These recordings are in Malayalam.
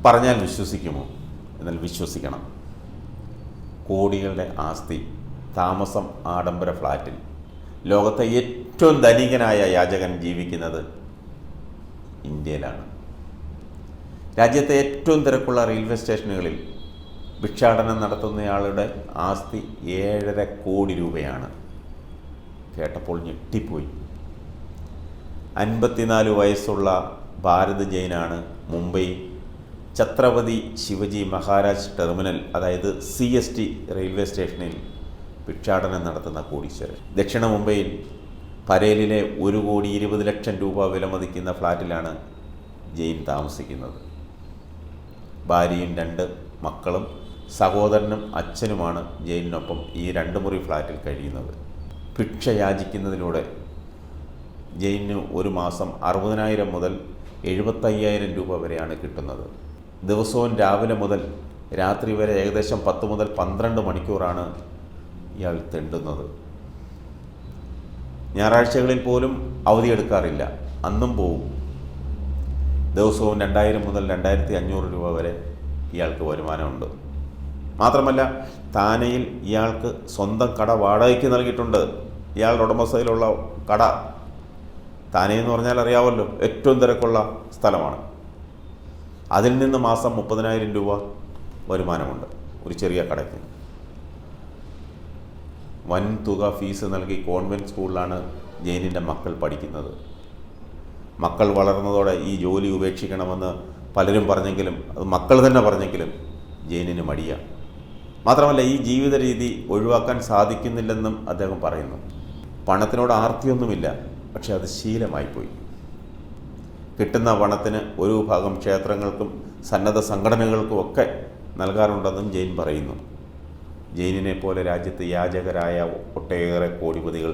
പറഞ്ഞാൽ വിശ്വസിക്കുമോ? എന്നാൽ വിശ്വസിക്കണം. കോടികളുടെ ആസ്തി, താമസം ആഡംബര ഫ്ലാറ്റിൽ, ലോകത്തെ ഏറ്റവും ധനികനായ യാചകൻ ജീവിക്കുന്നത് ഇന്ത്യയിലാണ്. രാജ്യത്തെ ഏറ്റവും തിരക്കുള്ള റെയിൽവേ സ്റ്റേഷനുകളിൽ ഭിക്ഷാടനം നടത്തുന്നയാളുടെ ആസ്തി 7.5 കോടി രൂപയാണ്. കേട്ടപ്പോൾ ഞെട്ടിപ്പോയി. 54 വയസ്സുള്ള ഭാരത് ജെയിനാണ് മുംബൈ ഛത്രപതി ശിവജി മഹാരാജ് ടെർമിനൽ, അതായത് CST റെയിൽവേ സ്റ്റേഷനിൽ ഭിക്ഷാടനം നടത്തുന്ന കോടീശ്വരൻ. ദക്ഷിണ മുംബൈയിൽ പരേലിലെ 1,20,00,000 രൂപ വിലമതിക്കുന്ന ഫ്ലാറ്റിലാണ് ജെയിൻ താമസിക്കുന്നത്. ഭാര്യയും 2 മക്കളും സഹോദരനും അച്ഛനുമാണ് ജെയിനൊപ്പം ഈ 2 മുറി ഫ്ലാറ്റിൽ കഴിയുന്നത്. ഭിക്ഷ യാചിക്കുന്നതിലൂടെ ജെയിന് ഒരു മാസം 60,000 മുതൽ 75,000 രൂപ വരെയാണ് കിട്ടുന്നത്. ദിവസവും രാവിലെ മുതൽ രാത്രി വരെ ഏകദേശം 10 മുതൽ 12 മണിക്കൂറാണ് ഇയാൾ തെണ്ടുന്നത്. ഞായറാഴ്ചകളിൽ പോലും അവധിയെടുക്കാറില്ല, അന്നും പോവും. ദിവസവും 2,000 മുതൽ 2,500 രൂപ വരെ ഇയാൾക്ക് വരുമാനമുണ്ട്. മാത്രമല്ല, താനയിൽ ഇയാൾക്ക് സ്വന്തം കട വാടകയ്ക്ക് നൽകിയിട്ടുണ്ട്. ഇയാളുടെ ഉടമസ്ഥയിലുള്ള കട, താനെ എന്ന് പറഞ്ഞാൽ അറിയാമല്ലോ, ഏറ്റവും തിരക്കുള്ള സ്ഥലമാണ്. അതിൽ നിന്ന് മാസം 30,000 രൂപ വരുമാനമുണ്ട് ഒരു ചെറിയ കടയ്ക്ക്. വൻ തുക ഫീസ് നൽകി കോൺവെൻറ്റ് സ്കൂളിലാണ് ജെയിനിൻ്റെ മക്കൾ പഠിക്കുന്നത്. മക്കൾ വളർന്നതോടെ ഈ ജോലി ഉപേക്ഷിക്കണമെന്ന് പലരും പറഞ്ഞെങ്കിലും, അത് മക്കൾ തന്നെ പറഞ്ഞെങ്കിലും ജെയിനിന് മടിയാണ്. മാത്രമല്ല, ഈ ജീവിത രീതി ഒഴിവാക്കാൻ സാധിക്കുന്നില്ലെന്നും അദ്ദേഹം പറയുന്നു. പണത്തിനോട് ആർത്തിയൊന്നുമില്ല, പക്ഷെ അത് ശീലമായിപ്പോയി. കിട്ടുന്ന പണത്തിന് ഒരു ഭാഗം ക്ഷേത്രങ്ങൾക്കും സന്നദ്ധ സംഘടനകൾക്കുമൊക്കെ നൽകാറുണ്ടെന്നും ജെയിൻ പറയുന്നു. ജെയിനിനെ പോലെ രാജ്യത്ത് യാചകരായ ഒട്ടേറെ കോടിപതികൾ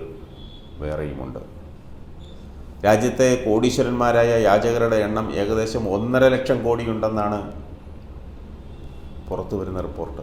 വേറെയുമുണ്ട്. രാജ്യത്തെ കോടീശ്വരന്മാരായ യാചകരുടെ എണ്ണം ഏകദേശം 1.5 ലക്ഷം കോടിയുണ്ടെന്നാണ് പുറത്തു വരുന്ന റിപ്പോർട്ട്.